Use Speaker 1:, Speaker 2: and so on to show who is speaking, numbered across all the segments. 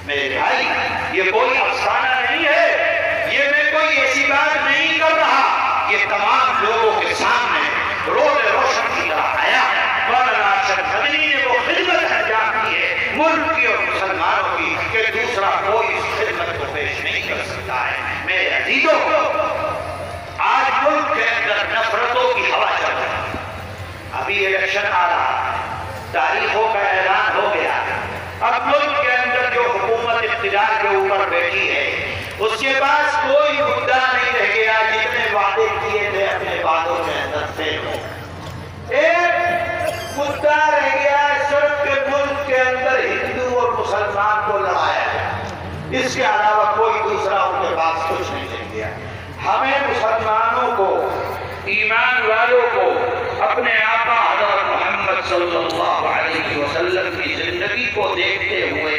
Speaker 1: میرے بھائی یہ کوئی افسانہ نہیں ہے، یہ میں کوئی ایسی بات نہیں کر رہا، یہ تمام لوگوں کے سامنے روز روشن کی طرح آیا ہے۔ مولانا ارشد مدنی نے وہ خدمت انجام دی ہے ملک کی اور مسلمانوں کی کہ دوسرا کوئی اس خدمت کو پیش نہیں کر سکتا ہے۔ میرے عزیزوں، آج ملک کے اندر نفرتوں کی ہوا چل رہی ہے۔ ابھی الیکشن آ رہا، تاریخوں کا اعلان ہو گیا، اب ملک کے اندر جو حکومت اقتدار کے اوپر بیٹھی ہے اس کے پاس کوئی مدعا نہیں رہ گیا، جتنے وعدے کیے تھے اپنے وعدوں کے اندر فیل ہو۔ ایک مدعا رہ گیا صرف کہ ملک کے اندر ہندو اور مسلمان کو لڑایا ہے، اس کے علاوہ کوئی دوسرا ان کے پاس کچھ نہیں رہ گیا۔ ہمیں مسلمانوں کو، ایمان والوں کو اپنے آقا حضرت محمد صلی اللہ علیہ وسلم کی زندگی کو دیکھتے ہوئے،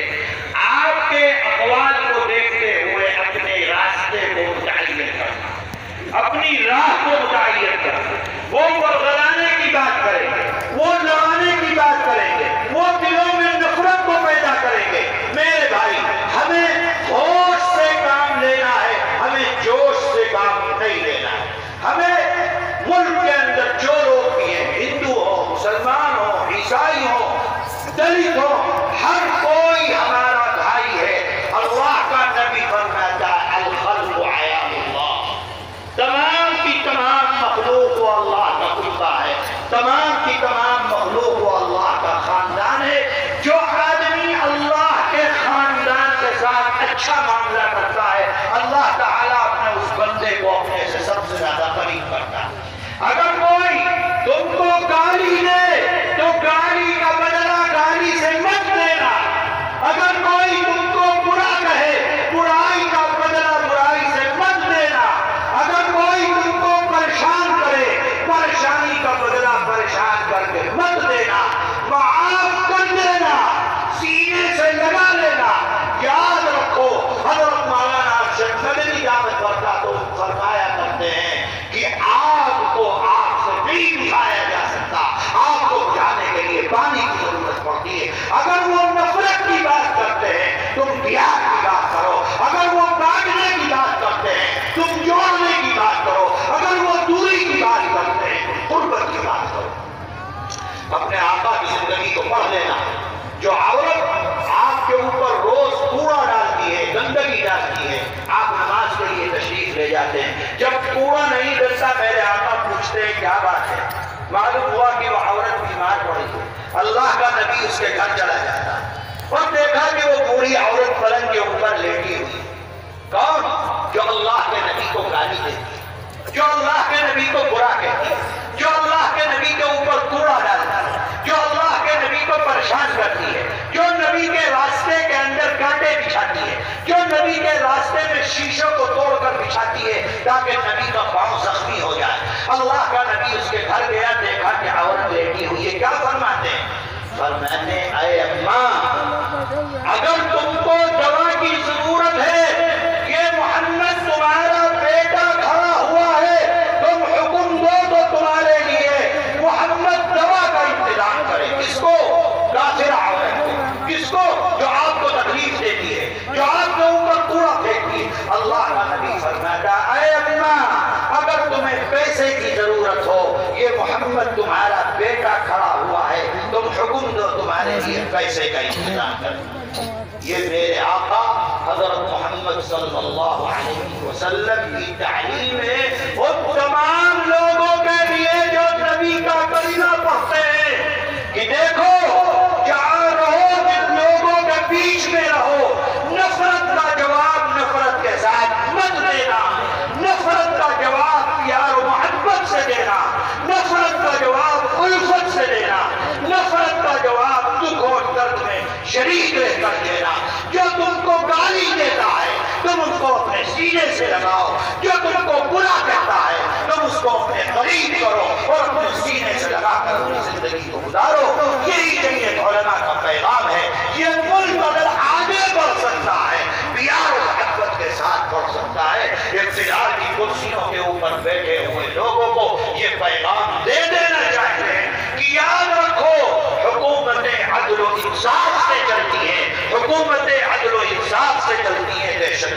Speaker 1: آپ کے اقوال کو دیکھتے ہوئے اپنے راستے کو متعین کرنا، اپنی راہ کو متعین کرنا۔ وہ ورغلانے کی بات کریں گے، وہ لڑانے کی بات کریں گے، وہ دلوں میں نفرت کو پیدا کریں گے۔ میرے بھائی، ہمیں ہوش سے کام لینا ہے، ہمیں جوش سے کام نہیں لینا ہے۔ ہمیں ملک کے اندر جو لوگ بھی ہیں، ہندو ہو، مسلمان ہو، عیسائی ہو، دلت ہو، ہر کوئی ہمارا بھائی ہے۔ اللہ کا نبی فرماتا ہے الخلق عیال اللہ، تمام کی تمام مخلوق وہ اللہ کا کتا ہے، تمام کی تمام مخلوق وہ اللہ کا خاندان ہے۔ جو آدمی اللہ کے خاندان کے ساتھ اچھا معاملہ کرتا ہے، اللہ تعالیٰ اپنے اس بندے کو اپنے سے سب سے زیادہ قریب کرتا ہے۔ اگر کوئی تم کو گالی دے تو گالی کا بدلہ گالی سے مت دینا، اگر کوئی تم کو برا کہے برائی کا بدلہ برائی سے مت دینا، اگر کوئی تم کو پریشان کرے پریشانی کا بدلہ پریشان کر کے مت دینا، معاف کر دینا، سینے سے لگا لینا۔ یاد رکھو حضرت مولانا ارشد مدنی دعوت برکاتہ فرمایا کرتے ہیں کہ آگ کو آگ سے نہیں بجھایا جا سکتا، آگ کو بجھانے کے لیے پانی کی ضرورت پڑتی ہے۔ اگر وہ نفرت کی بات کرتے ہیں تم پیار کی بات کرو، اگر وہ کاٹنے کی بات کرتے ہیں تم جوڑنے کی بات کرو، اگر وہ دوری کی بات کرتے ہیں تم قربت کی بات کرو۔ اپنے آقا کی زندگی کو پڑھ لینا۔ جو عورت آپ کے اوپر روز کوڑا ڈالتی ہے، گندگی ڈالتی ہے، آپ نماز کے لیے تشریف لے جاتے ہیں، جب کوڑا نہیں ڈلتا میرے آقا پوچھتے ہیں کیا بات ہے؟ معلوم ہوا کہ وہ عورت بیمار پڑی ہے، اللہ کا نبی اس کے گھر چلا جاتا ہے اور دیکھا کہ وہ بوڑھی عورت پلنگ کے اوپر لیٹی ہوئی۔ کون؟ جو اللہ کے نبی کو گالی دیتی ہے، جو اللہ کے نبی کو برا کہتی ہے، جو اللہ کے نبی کے اوپر کوڑا ڈالتا ہے، جو اللہ کے نبی کو پریشان کرتی ہے، جو نبی کے راستے کے اندر کانٹے بچھاتی ہے، جو نبی کے راستے میں شیشوں کو توڑ کر بچھاتی ہے تاکہ نبی کا پاؤں زخمی ہو جائے۔ اللہ کا نبی اس کے گھر گیا، دیکھا کہ عورت لیٹی ہوئی ہے، کیا فرماتے ہیں؟ فرماتے ہیں اے اماں، اگر تم کو دوا کی ضرورت ہے، یہ محمد تمہارا بیٹا کھڑا ہوا ہے، تم حکم دو تو تمہارے لیے محمد دوا کا انتظام کرے۔ کس کو؟ کافر عورت کو۔ کس کو؟ جو آپ کو تکلیف دیتی ہے، جو آپ کے اوپر کوڑا پھینکتی ہے۔ اللہ کا نبی فرماتا اے اماں، اگر تمہیں پیسے کی ضرورت ہو، یہ محمد تمہارا بیٹا کھڑا ہوا ہے، تم حکم دو تمہارے لیے پیسے کا انتظام کرے۔ یہ میرے آقا حضرت محمد صلی اللہ علیہ وسلم کی تعلیم ہے ان تمام لوگوں کے لیے جو نبی کا کلمہ پڑھتے ہیں کہ دیکھو جہاں رہو، جن لوگوں کے بیچ میں رہو، نفرت کا جواب نفرت کے ساتھ مت دینا، نفرت کا جواب پیار و محبت سے دینا، نفرت کا جواب الفت سے دینا، نفرت کا جواب دکھ اور درد میں شریک رہ کر دینا۔ جو تم کو گالی دیتا ہے تم اس کو اپنے سینے سے لگاؤ، جو تم کو برا کہتا ہے تم اس کو اپنے قریب کرو اور اپنے سینے سے لگا کر اپنی زندگی کو گزارو۔ یہی جمعیت علماء کا پیغام ہے۔ یہ ملک اگر آگے بڑھ سکتا ہے، پیار و محبت کے ساتھ بڑھ سکتا ہے، اقتدار کی کرسیوں کے اوپر بیٹھے ہوئے لوگوں کو یہ پیغام دے دینا چاہیے کہ یاد رکھو حکومتیں عدل و انصاف سے چلتی ہیں، حکومتیں عدل و انصاف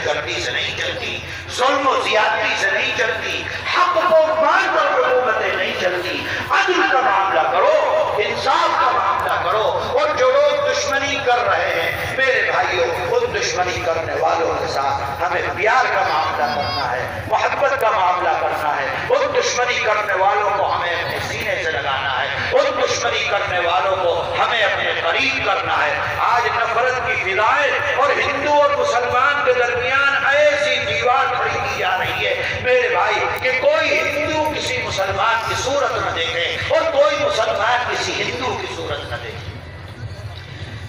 Speaker 1: گردی سے نہیں چلتی، ظلم و زیادتی سے نہیں چلتی، حق کو مان کر حکومتیں نہیں چلتی۔ عدل کا معاملہ کرو، انصاف کا معاملہ کرو، اور جو لوگ دشمنی کر رہے ہیں میرے بھائیوں، ان دشمنی کرنے والوں کے ساتھ ہمیں پیار کا معاملہ کرنا ہے، محبت کا معاملہ کرنا ہے۔ ان دشمنی کرنے والوں کو ہمیں اپنے سینے سے لگانا ہے، ان دشمنی کرنے والوں کو ہمیں اپنے قریب کرنا ہے۔ آج نفرت کی فضائیں اور ہندو اور مسلمان کے درمیان ایسی دیوار کھڑی کی جا رہی ہے میرے بھائی کہ کوئی ہندو کسی مسلمان کی صورت نہ دیکھے اور کوئی مسلمان کسی ہندو کی صورت نہ دیکھے۔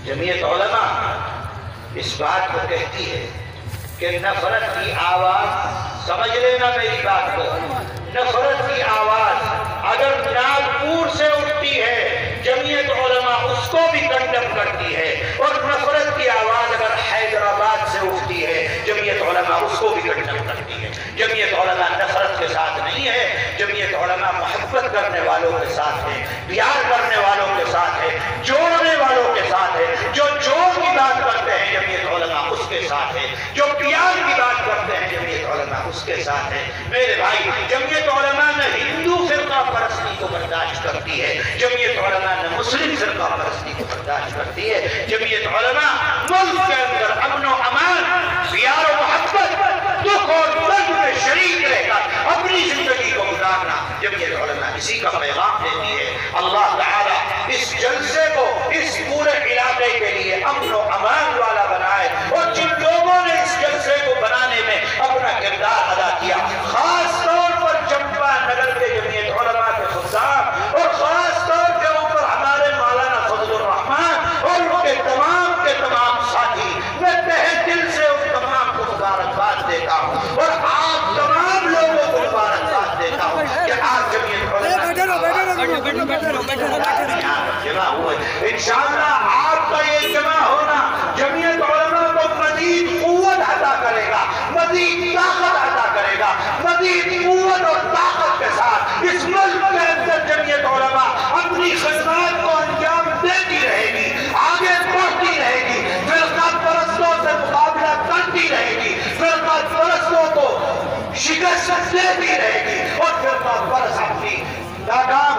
Speaker 1: جمعیت علماء اس بات کو کہتی ہے کہ نفرت کی آواز، سمجھ لینا میری بات کو، نفرت کی آواز اگر ناگپور سے اٹھتی ہے جمعیت علماء اس کو بھی کنڈم کرتی ہے، اور نفرت کی آواز اگر حیدرآباد سے اٹھتی ہے جمعیت علماء اس کو بھی کنڈم کرتی ہے۔ جمعیت علماء نفرت کے ساتھ نہیں ہے، جمعیت علماء محبت کرنے والوں کے ساتھ ہے، پیار کرنے والوں کے ساتھ ہے، جوڑنے والوں کے ساتھ ہے۔ جو جوڑ کی بات کرتے ہیں جمعیت علماء اس کے ساتھ ہے، جو پیار کی بات کرتے ہیں جمعیت علماء اس کے ساتھ ہے۔ میرے بھائی، جمعیت علماء نہ ہندو فرقہ پرستی کو برداشت کرتی ہے، جمعیت علماء نہ مسلم فرقہ پرستی کو برداشت کرتی ہے۔ جمعیت علماء ملک کے اندر امن و امان، پیار و محبت، دکھ اور درد میں شریک رہ کر اپنی زندگی کو گزارنا، جمعیت علماء اسی کا پیغام دیتی ہے۔ اللہ تعالیٰ اس جلسے کو اس پورے علاقے کے لیے امن و امان والا بنائے، اور جن لوگوں نے اس جلسے کو بنانے میں اپنا کردار ادا کیا، خاص طور پر چمپا نگر کے جمعیت علماء کے خدام، اور خاص طور کے اوپر ہمارے مولانا فضل الرحمان اور ان کے تمام ساتھی، میں تہہ دل سے ان تمام کو مبارکباد دیتا ہوں، اور آپ تمام لوگوں کو مبارکباد دیتا ہوں کہ آپ جمعیت علماء جمع ہوئے۔ انشاءاللہ آپ کا یہ جمع ہونا جمعیت علماء کو مزید قوت عطا کرے گا، مزید طاقت عطا کرے گا، مزید قوت اور طاقت کے ساتھ اس ملک کے اندر جمعیت علماء اپنی خدمات کو انجام دیتی رہے گی، آگے بڑھتی رہے گی، فرقہ پرستوں سے مقابلہ کرتی رہے گی، فرقہ پرستوں کو شکست دیتی رہے گی، اور فرقہ پرست اپنی ناکام